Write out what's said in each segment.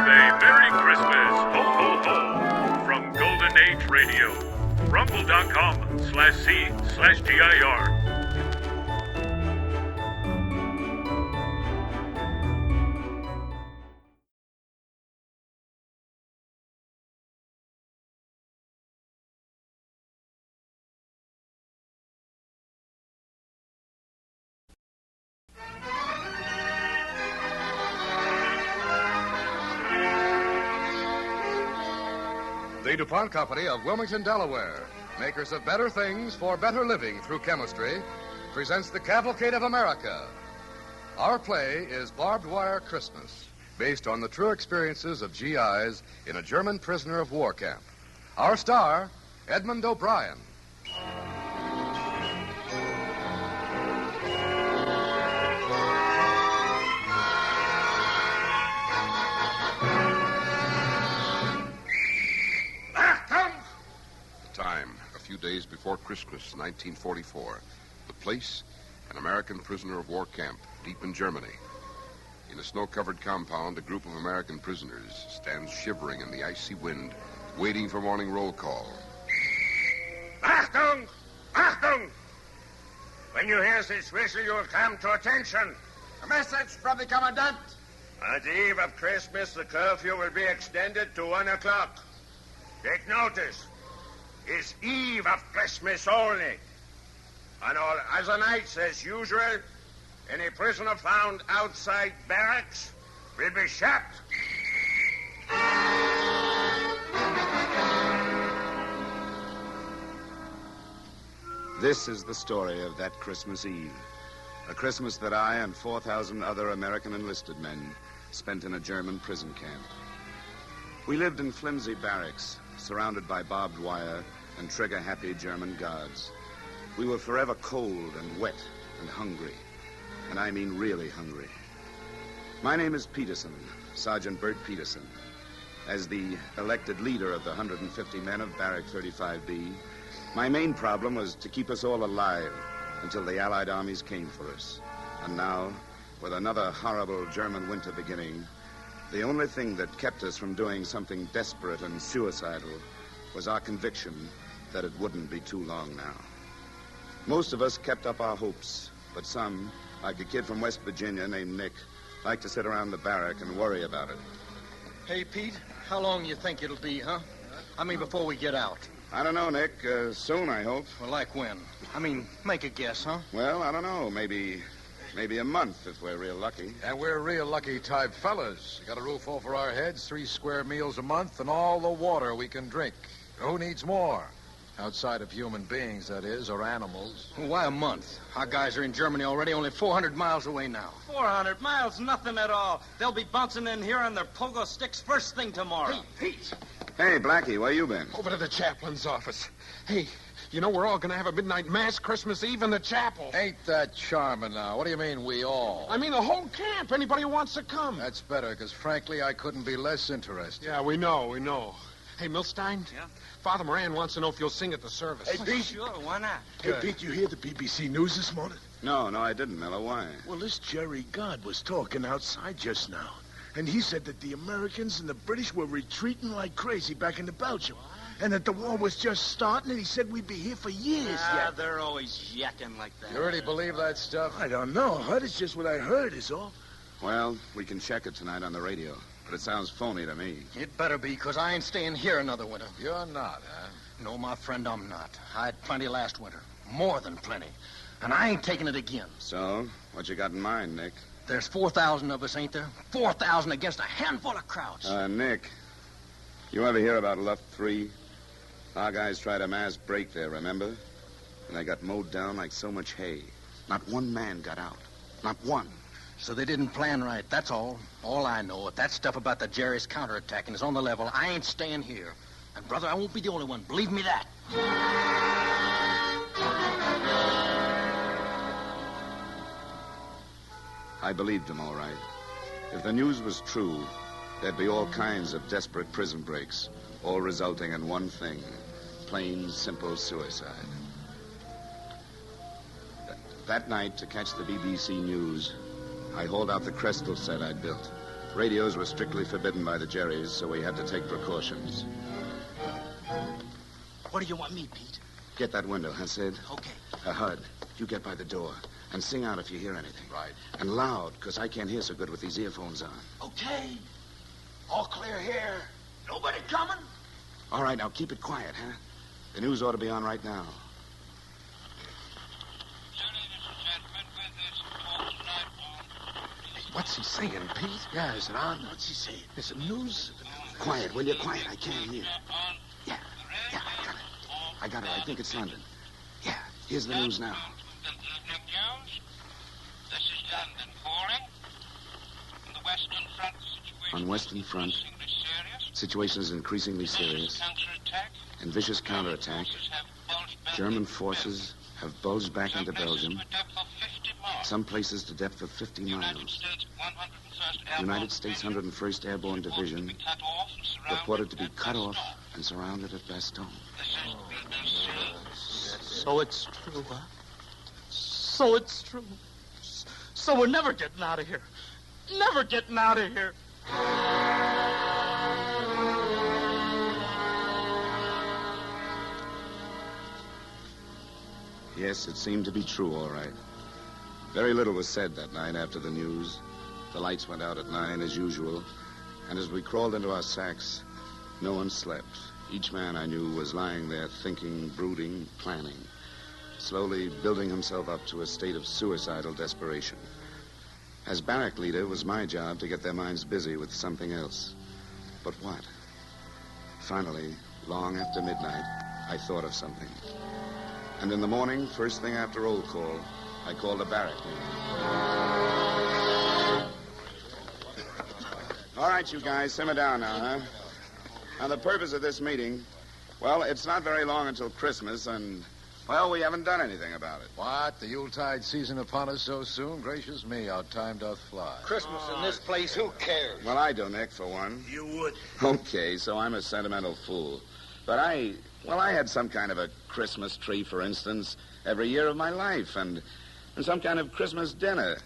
Have a Merry Christmas, ho ho ho, from Golden Age Radio, rumble.com/C/GIR. The DuPont Company of Wilmington, Delaware, makers of better things for better living through chemistry, presents The Cavalcade of America. Our play is Barbed Wire Christmas, based on the true experiences of GIs in a German prisoner of war camp. Our star, Edmund O'Brien. Days before Christmas, 1944. The place, an American prisoner of war camp deep in Germany. In a snow-covered compound, a group of American prisoners stands shivering in the icy wind, waiting for morning roll call. Achtung! Achtung! When you hear this whistle, you'll come to attention. A message from the commandant. On the eve of Christmas, the curfew will be extended to 1 o'clock. Take notice. It's eve of Christmas only. On all other nights, as usual, any prisoner found outside barracks will be shot. This is the story of that Christmas Eve. A Christmas that I and 4,000 other American enlisted men spent in a German prison camp. We lived in flimsy barracks, surrounded by barbed wire and trigger-happy German guards. We were forever cold and wet and hungry, and I mean really hungry. My name is Peterson, Sergeant Bert Peterson. As the elected leader of the 150 men of Barrack 35B, my main problem was to keep us all alive until the Allied armies came for us. And now, with another horrible German winter beginning, the only thing that kept us from doing something desperate and suicidal was our conviction that it wouldn't be too long now. Most of us kept up our hopes, but some, like a kid from West Virginia named Nick, liked to sit around the barrack and worry about it. Hey, Pete, how long you think it'll be, huh? I mean, before we get out. I don't know, Nick. Soon, I hope. Well, like when? I mean, make a guess, huh? Well, I don't know. Maybe a month if we're real lucky. And we're real lucky type fellas. Got a roof over our heads, 3 square meals a month, and all the water we can drink. Who needs more? Outside of human beings, that is, or animals. Well, why a month? Our guys are in Germany already, only 400 miles away now. 400 miles? Nothing at all. They'll be bouncing in here on their pogo sticks first thing tomorrow. Hey, Pete. Hey, Blackie, where you been? Over to the chaplain's office. Hey, you know we're all going to have a midnight mass Christmas Eve in the chapel. Ain't that charming now? What do you mean, we all? I mean the whole camp. Anybody who wants to come. That's better, because frankly, I couldn't be less interested. Yeah, we know. Hey, Milstein? Yeah? Father Moran wants to know if you'll sing at the service. Hey, Pete. Sure, why not? Hey, Pete, you hear the BBC News this morning? No, I didn't, Miller. Why? Well, this Jerry God was talking outside just now. And he said that the Americans and the British were retreating like crazy back into Belgium. And that the war was just starting, and he said we'd be here for years yet. They're always yakking like that. You really believe that stuff? I don't know, Hud. It's just what I heard is all. Well, we can check it tonight on the radio. But it sounds phony to me. It better be, because I ain't staying here another winter. You're not, huh? No, my friend, I'm not. I had plenty last winter. More than plenty. And I ain't taking it again. So, what you got in mind, Nick? There's 4,000 of us, ain't there? 4,000 against a handful of Krauts. Nick, you ever hear about Luft 3? Our guys tried a mass break there, remember? And they got mowed down like so much hay. Not one man got out. Not one. So they didn't plan right, that's all. All I know, if that stuff about the Jerry's counterattacking is on the level, I ain't staying here. And, brother, I won't be the only one. Believe me that. I believed him, all right. If the news was true, there'd be all kinds of desperate prison breaks, all resulting in one thing, plain, simple suicide. That night, to catch the BBC News, I hauled out the Crestal set I'd built. Radios were strictly forbidden by the Jerrys, so we had to take precautions. Where do you want me, Pete? Get that window, huh, Sid? Okay. Hud, you get by the door and sing out if you hear anything. Right. And loud, because I can't hear so good with these earphones on. Okay. All clear here. Nobody coming? All right, now keep it quiet, huh? The news ought to be on right now. What's he saying, Pete? Yeah, is it on? What's he saying? Is it news? Quiet, will you? Quiet, I can't hear. Yeah, I got it. I think it's London. Yeah, here's the news now. Good evening, Jones. This is London calling. On the Western Front, the situation On Western Front, is increasingly serious. situation is increasingly serious. Counterattack. And vicious counterattack. Forces have bulged back German into forces have bulged back into Belgium. Some places to depth of 50 miles. Some places to depth of 50 United miles. States 101st Airborne United States Division 101st Airborne Division reported to be cut off and surrounded reported to be at cut off Bastogne. and surrounded at Bastogne. This is the BBC. So it's true, huh? So it's true. So we're never getting out of here. Never getting out of here. Yes, it seemed to be true, all right. Very little was said that night after the news. The lights went out at 9, as usual. And as we crawled into our sacks, no one slept. Each man I knew was lying there thinking, brooding, planning, slowly building himself up to a state of suicidal desperation. As barrack leader, it was my job to get their minds busy with something else. But what? Finally, long after midnight, I thought of something. And in the morning, first thing after roll call, I called a barrack meeting. All right, you guys, simmer down now, huh? Now, the purpose of this meeting, well, it's not very long until Christmas, and, well, we haven't done anything about it. What? The Yuletide season upon us so soon? Gracious me, how time doth fly. Christmas in this place, who cares? Well, I do, Nick, for one. You would. Okay, so I'm a sentimental fool. But I had some kind of a Christmas tree, for instance, every year of my life, and some kind of Christmas dinner.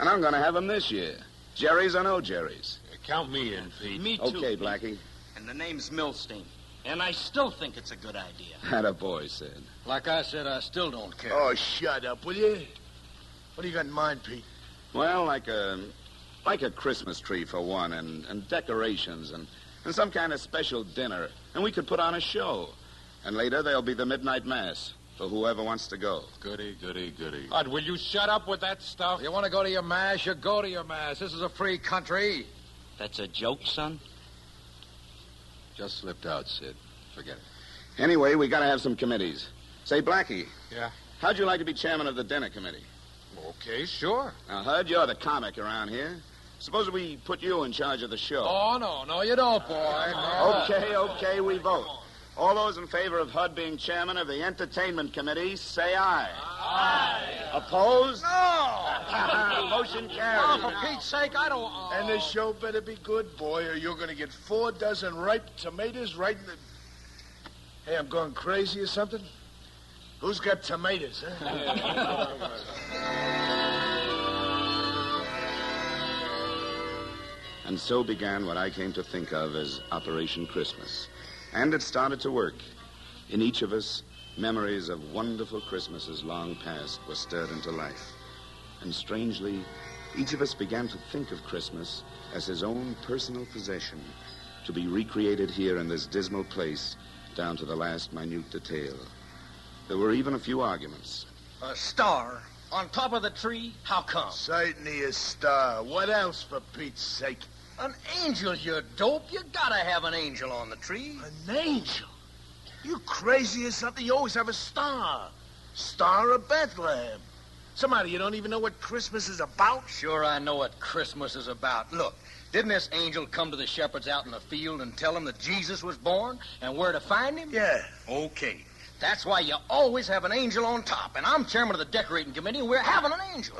And I'm going to have them this year. Jerry's or no Jerry's. Count me in, Pete. Me too. Okay, Blackie. And the name's Milstein. And I still think it's a good idea. Attaboy, Sid. Like I said, I still don't care. Oh, shut up, will you? What do you got in mind, Pete? Well, like a Christmas tree, for one, and decorations, and some kind of special dinner. And we could put on a show. And later there'll be the midnight mass for whoever wants to go. Goody, goody, goody. Bud, will you shut up with that stuff? You want to go to your mass, you go to your mass. This is a free country. That's a joke, son? Just slipped out, Sid. Forget it. Anyway, we got to have some committees. Say, Blackie. Yeah? How'd you like to be chairman of the dinner committee? Okay, sure. Now, Hud, you're the comic around here. Suppose we put you in charge of the show. Oh, no, you don't, boy. No. Okay, we vote. All those in favor of Hud being chairman of the entertainment committee, say aye. Aye. Opposed? No! Motion carries. Oh, for Pete's sake, I don't... And the show better be good, boy, or you're going to get 4 dozen ripe tomatoes right in the... Hey, I'm going crazy or something? Who's got tomatoes, huh? And so began what I came to think of as Operation Christmas. And it started to work. In each of us, memories of wonderful Christmases long past were stirred into life. And strangely, each of us began to think of Christmas as his own personal possession, to be recreated here in this dismal place down to the last minute detail. There were even a few arguments. A star on top of the tree? How come? Certainly a star. What else, for Pete's sake? An angel, you dope. You gotta have an angel on the tree. An angel? You crazy or something? You always have a star. Star of Bethlehem. Somebody, you don't even know what Christmas is about? Sure, I know what Christmas is about. Look, didn't this angel come to the shepherds out in the field and tell them that Jesus was born and where to find him? Yeah. Okay. That's why you always have an angel on top. And I'm chairman of the decorating committee, and we're having an angel.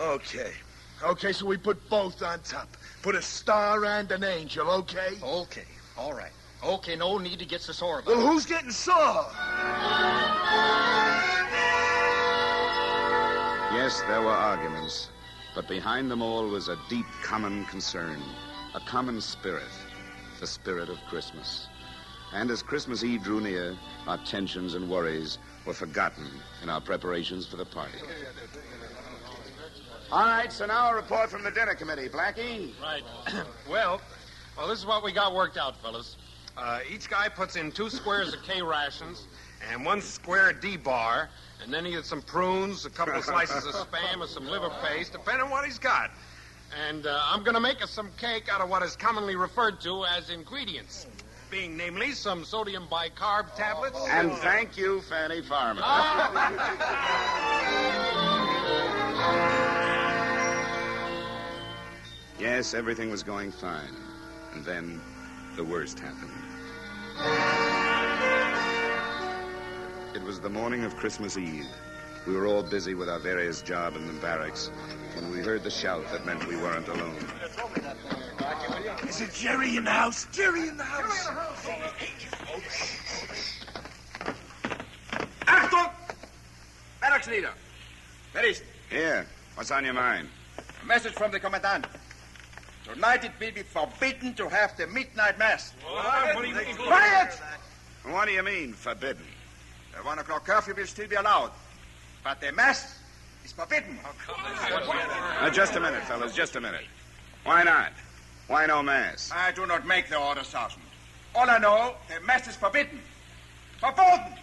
Okay, so we put both on top. Put a star and an angel, okay? Okay, all right. Okay, no need to get so sore about it. Well, who's getting sore? Yes, there were arguments, but behind them all was a deep common concern. a common spirit, the spirit of Christmas. And as Christmas Eve drew near, our tensions and worries were forgotten in our preparations for the party. All right, so now a report from the dinner committee. Blackie? Right. Well, this is what we got worked out, fellas. Each guy puts in 2 squares of K rations and 1 square D-bar, and then he gets some prunes, a couple of slices of Spam, and some liver paste, depending on what he's got. And I'm going to make us some cake out of what is commonly referred to as ingredients, being namely some sodium bicarb tablets. And thank you, Fanny Farmer. Yes, everything was going fine. And then the worst happened. It was the morning of Christmas Eve. We were all busy with our various jobs in the barracks when we heard the shout that meant we weren't alone. Is it Jerry in the house? Jerry in the house. Achtung! Barracks leader. Where is it? Here, what's on your mind? A message from the commandant. Tonight it will be forbidden to have the midnight mass. What do you mean? Quiet! What do you mean, forbidden? The 1 o'clock curfew will still be allowed. But the mass is forbidden. Now, just a minute, fellas, just a minute. Why not? Why no mass? I do not make the order, Sergeant. All I know, the mass is forbidden. Verboten!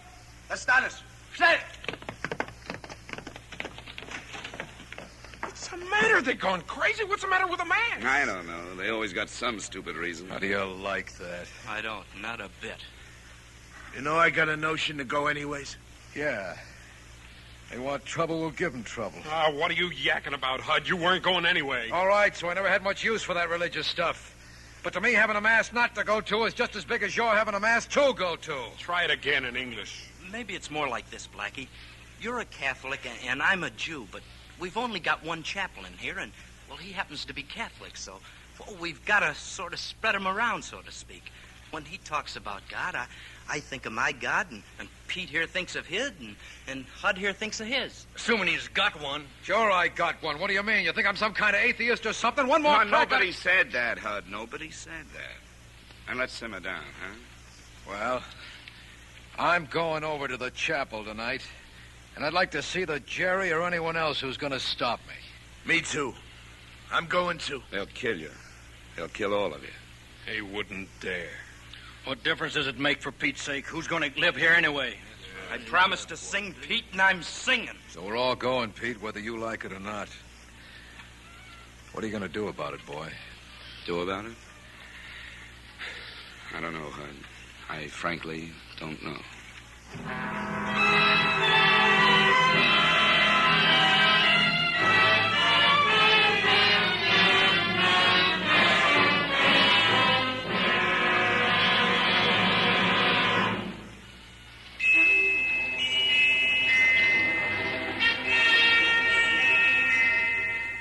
Das ist alles. Schnell! What's the matter? They're going crazy. What's the matter with the man? I don't know. They always got some stupid reason. How do you like that? I don't, not a bit. You know, I got a notion to go anyways. Yeah. They want trouble, we'll give them trouble. What are you yakking about, Hud? You weren't going anyway. All right, so I never had much use for that religious stuff. But to me, having a mass not to go to is just as big as your having a mass to go to. Try it again in English. Maybe it's more like this, Blackie. You're a Catholic and I'm a Jew, but we've only got one chaplain here, and, well, he happens to be Catholic, so we've got to sort of spread him around, so to speak. When he talks about God, I think of my God, and Pete here thinks of his, and Hud here thinks of his. Assuming he's got one. Sure, I got one. What do you mean? You think I'm some kind of atheist or something? One more. No, nobody said that, Hud. Nobody said that. And let's simmer down, huh? Well, I'm going over to the chapel tonight, and I'd like to see the Jerry or anyone else who's going to stop me. Me too. I'm going too. They'll kill you. They'll kill all of you. They wouldn't dare. What difference does it make, for Pete's sake? Who's going to live here anyway? I promised to sing, Pete, and I'm singing. So we're all going, Pete, whether you like it or not. What are you going to do about it, boy? Do about it? I don't know, Hud. I frankly don't know.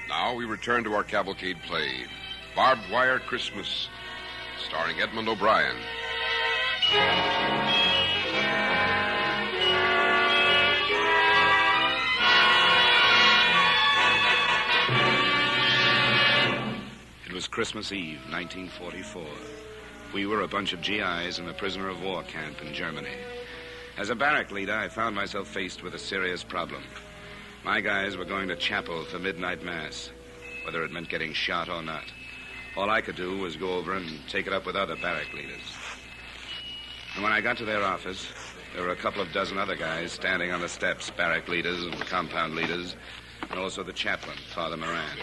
Now we return to our cavalcade play, Barbed Wire Christmas, starring Edmund O'Brien. It was Christmas Eve, 1944. We were a bunch of GIs in a prisoner of war camp in Germany. As a barrack leader, I found myself faced with a serious problem. My guys were going to chapel for midnight mass, whether it meant getting shot or not. All I could do was go over and take it up with other barrack leaders. And when I got to their office, there were a couple of dozen other guys standing on the steps, barrack leaders and compound leaders, and also the chaplain, Father Moran.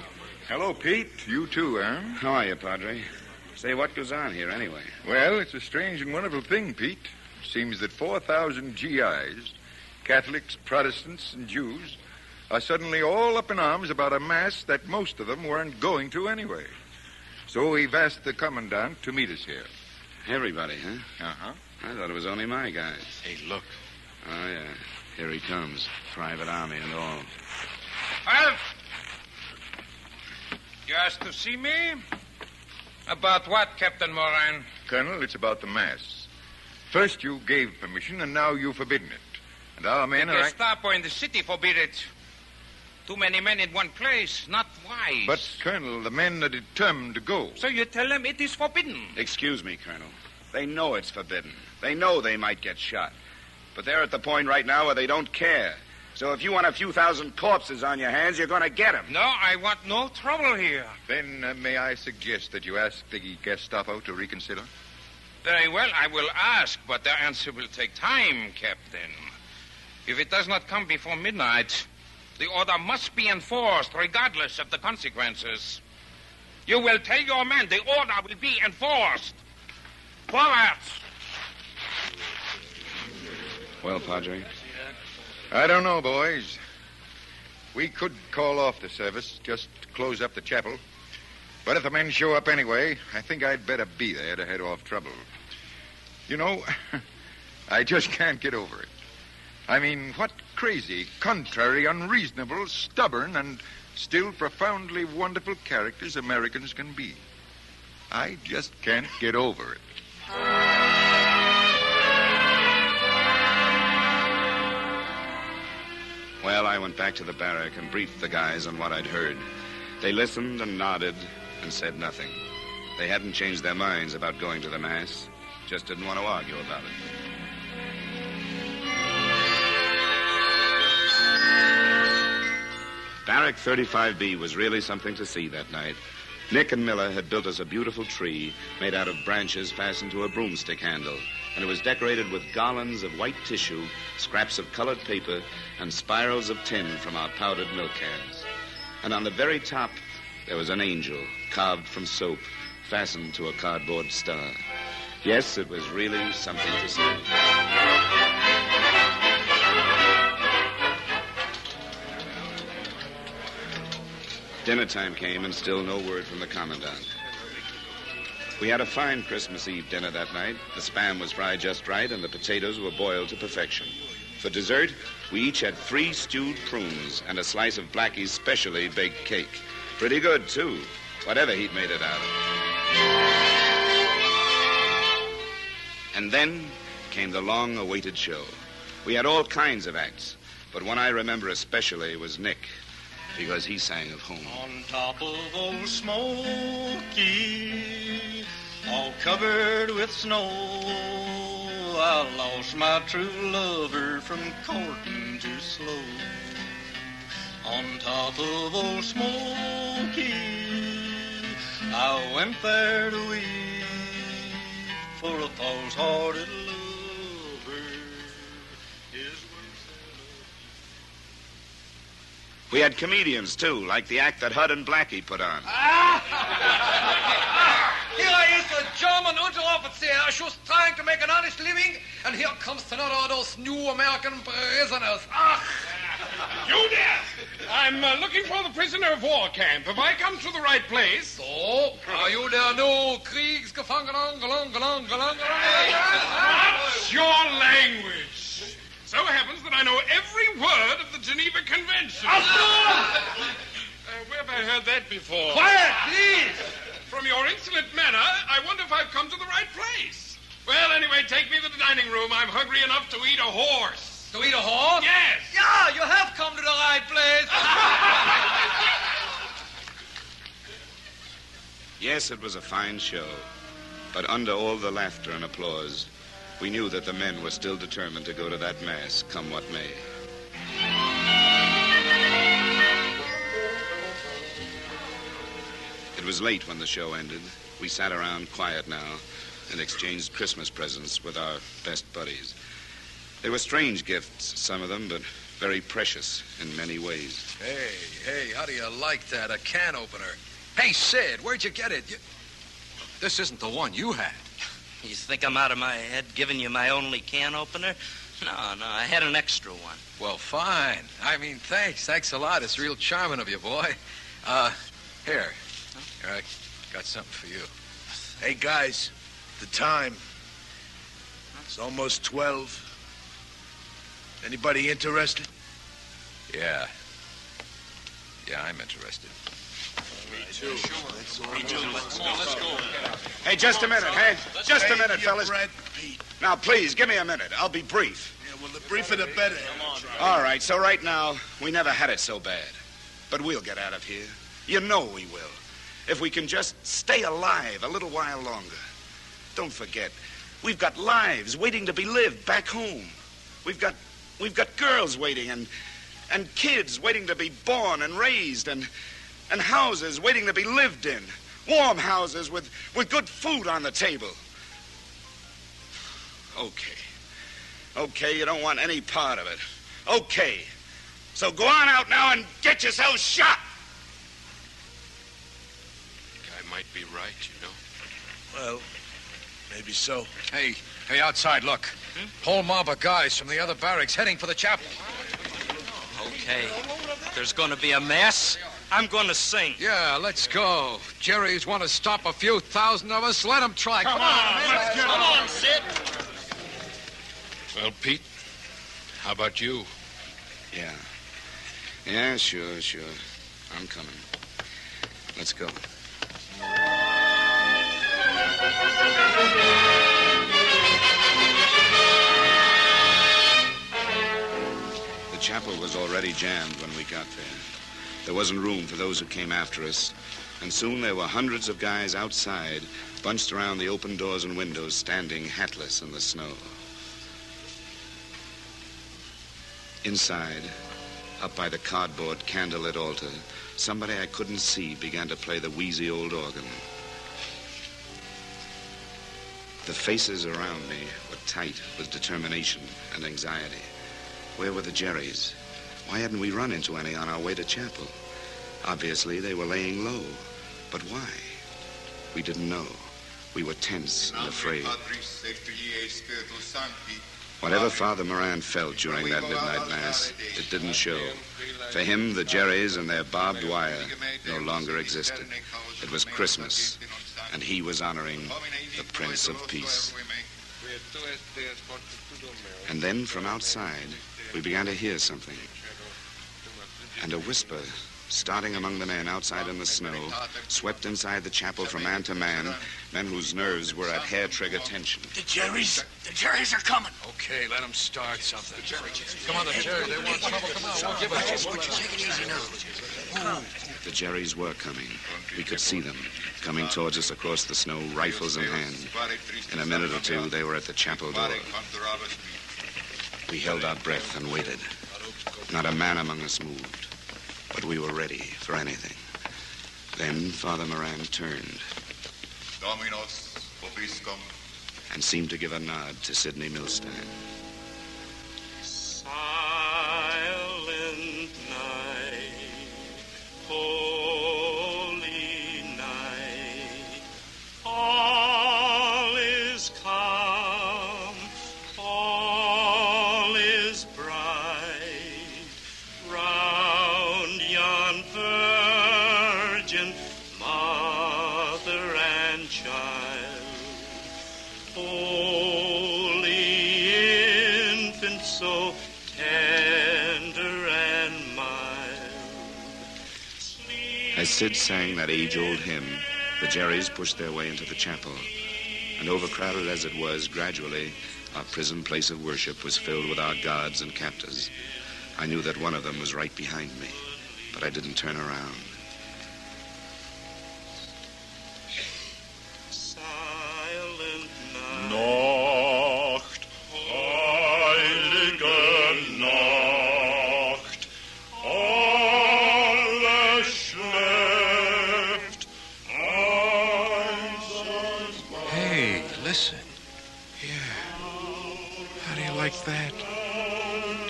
Hello, Pete. You too, huh? How are you, Padre? Say, what goes on here anyway? Well, it's a strange and wonderful thing, Pete. It seems that 4,000 GIs, Catholics, Protestants, and Jews, are suddenly all up in arms about a mass that most of them weren't going to anyway. So we've asked the commandant to meet us here. Everybody, huh? Uh-huh. I thought it was only my guys. Hey, look. Oh, yeah. Here he comes. Private army and all. Well, you asked to see me? About what, Captain Moran? Colonel, it's about the mass. First you gave permission, and now you've forbidden it. And our men The are... Gestapo in the city forbid it. Too many men in one place. Not wise. But, Colonel, the men are determined to go. So you tell them it is forbidden. Excuse me, Colonel. They know it's forbidden. They know they might get shot. But they're at the point right now where they don't care. So if you want a few thousand corpses on your hands, you're going to get them. No, I want no trouble here. Then may I suggest that you ask the Gestapo to reconsider? Very well, I will ask, but the answer will take time, Captain. If it does not come before midnight, the order must be enforced regardless of the consequences. You will tell your men the order will be enforced. Forward! Well, Padre? I don't know, boys. We could call off the service, just close up the chapel. But if the men show up anyway, I think I'd better be there to head off trouble. You know, I just can't get over it. I mean, what crazy, contrary, unreasonable, stubborn, and still profoundly wonderful characters Americans can be. I just can't get over it. Well, I went back to the barrack and briefed the guys on what I'd heard. They listened and nodded and said nothing. They hadn't changed their minds about going to the Mass. Just didn't want to argue about it. Barrack 35B was really something to see that night. Nick and Miller had built us a beautiful tree made out of branches fastened to a broomstick handle, and it was decorated with garlands of white tissue, scraps of colored paper, and spirals of tin from our powdered milk cans. And on the very top, there was an angel carved from soap, fastened to a cardboard star. Yes, it was really something to see. Dinner time came, and still no word from the commandant. We had a fine Christmas Eve dinner that night. The spam was fried just right, and the potatoes were boiled to perfection. For dessert, we each had 3 stewed prunes and a slice of Blackie's specially baked cake. Pretty good, too, whatever he'd made it out of. And then came the long-awaited show. We had all kinds of acts, but one I remember especially was Nick, because he sang of home. On top of old Smoky, all covered with snow, I lost my true lover from courting too slow. On top of old Smoky, I went there to weep for a false-hearted lover. We had comedians, too, like the act that Hud and Blackie put on. Here is a German Unteroffizier who's trying to make an honest living, and here comes another of those new American prisoners. Ach! You there! I'm looking for the prisoner of war camp. Have I come to the right place? So, are you der new Kriegsgefangener? What's your language? So happens that I know every word of the Geneva Convention. Where have I heard that before? Quiet, please! From your insolent manner, I wonder if I've come to the right place. Well, anyway, take me to the dining room. I'm hungry enough to eat a horse. To eat a horse? Yes. Yeah, you have come to the right place. Yes, it was a fine show. But under all the laughter and applause, we knew that the men were still determined to go to that Mass, come what may. It was late when the show ended. We sat around quiet now and exchanged Christmas presents with our best buddies. They were strange gifts, some of them, but very precious in many ways. Hey, how do you like that? A can opener. Hey, Sid, where'd you get it? This isn't the one you had. You think I'm out of my head giving you my only can opener? No, I had an extra one. Well, fine. I mean, thanks. Thanks a lot. It's real charming of you, boy. Here. Here, I got something for you. Hey, guys, the time. It's almost 12. Anybody interested? Yeah. Yeah, I'm interested. Me too. Let's go. Hey, just a minute, hey? Just a minute, fellas. Bread, Pete. Now, please, give me a minute. I'll be brief. Yeah, well, the briefer the better. All right, so right now, we never had it so bad. But we'll get out of here. You know we will. If we can just stay alive a little while longer. Don't forget, we've got lives waiting to be lived back home. We've got girls waiting and kids waiting to be born and raised and houses waiting to be lived in. Warm houses with good food on the table. Okay, you don't want any part of it. Okay. So go on out now and get yourself shot. Guy might be right, you know. Well, maybe so. Hey, outside, look. Whole mob of guys from the other barracks heading for the chapel. Okay. There's going to be a mass. I'm going to sing. Yeah, let's go. Jerry's want to stop a few thousand of us. Let him try. Come on, let's go. Come on, Sid. Well, Pete, how about you? Yeah, sure. I'm coming. Let's go. The chapel was already jammed when we got there. There wasn't room for those who came after us, and soon there were hundreds of guys outside, bunched around the open doors and windows, standing hatless in the snow. Inside, up by the cardboard candlelit altar, somebody I couldn't see began to play the wheezy old organ. The faces around me were tight with determination and anxiety. Where were the Jerrys? Why hadn't we run into any on our way to chapel? Obviously, they were laying low. But why? We didn't know. We were tense and afraid. Whatever Father Moran felt during that midnight mass, it didn't show. For him, the Jerrys and their barbed wire no longer existed. It was Christmas, and he was honoring the Prince of Peace. And then from outside, we began to hear something. And a whisper, starting among the men outside in the snow, swept inside the chapel from man to man, men whose nerves were at hair-trigger tension. The Jerrys are coming. Okay, let them start something. Come on, the Jerry, they want trouble. Come on, we'll give it to them. Take it easy now. The Jerrys were coming. We could see them, coming towards us across the snow, rifles in hand. In a minute or two, they were at the chapel door. We held our breath and waited. Not a man among us moved, but we were ready for anything. Then Father Moran turned and seemed to give a nod to Sidney Milstein. Silent night, holy night, all is calm, all is bright, round yon virgin mother and child, holy infant, so tender and mild. As Sid sang that age-old hymn, the Jerrys pushed their way into the chapel. And overcrowded as it was, gradually, our prison place of worship was filled with our guards and captors. I knew that one of them was right behind me, but I didn't turn around. Silent night. Nacht, heilige Nacht, alles schläft, einsam. Hey, listen. Yeah. How do you like that?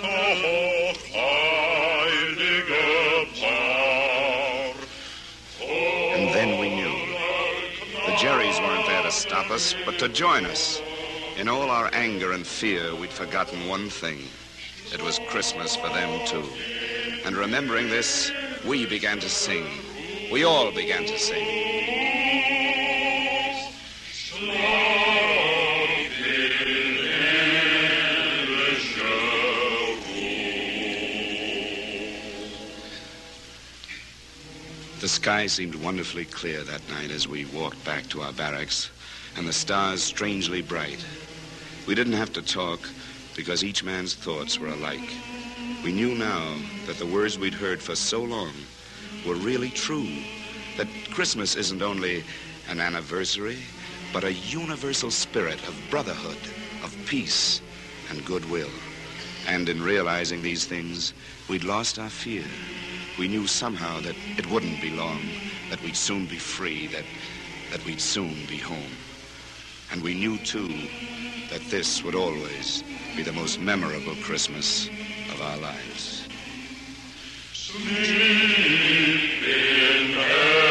Doch, heiliger Paar. And then we knew. The Jerrys weren't there to stop us, but to join us. In all our anger and fear, we'd forgotten one thing. It was Christmas for them, too. And remembering this, we began to sing. We all began to sing. The sky seemed wonderfully clear that night as we walked back to our barracks, and the stars strangely bright. We didn't have to talk because each man's thoughts were alike. We knew now that the words we'd heard for so long were really true. That Christmas isn't only an anniversary, but a universal spirit of brotherhood, of peace, and goodwill. And in realizing these things, we'd lost our fear. We knew somehow that it wouldn't be long, that we'd soon be free, that we'd soon be home. And we knew, too, that this would always be the most memorable Christmas of our lives. Sleep in heavenly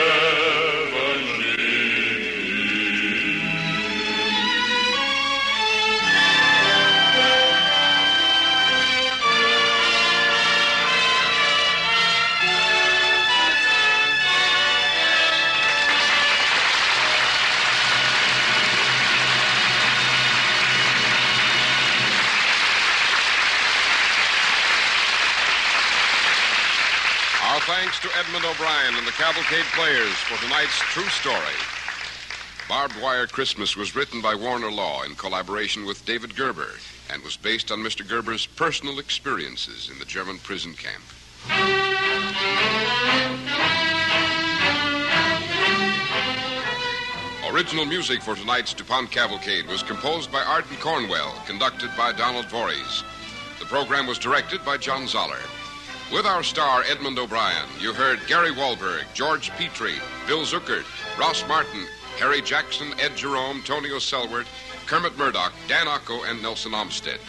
Thanks to Edmund O'Brien and the Cavalcade Players for tonight's true story. Barbed Wire Christmas was written by Warner Law in collaboration with David Gerber and was based on Mr. Gerber's personal experiences in the German prison camp. Original music for tonight's DuPont Cavalcade was composed by Arden Cornwell, conducted by Donald Voorhees. The program was directed by John Zoller. With our star, Edmund O'Brien, you heard Gary Wahlberg, George Petrie, Bill Zuckert, Ross Martin, Harry Jackson, Ed Jerome, Tonio Selwert, Kermit Murdoch, Dan Ocko, and Nelson Olmsted.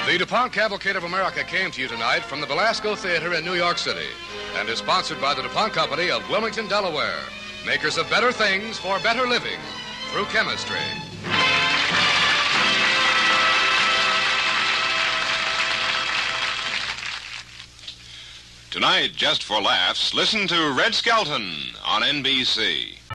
The DuPont Cavalcade of America came to you tonight from the Belasco Theater in New York City and is sponsored by the DuPont Company of Wilmington, Delaware, makers of better things for better living through chemistry. Tonight, just for laughs, listen to Red Skelton on NBC.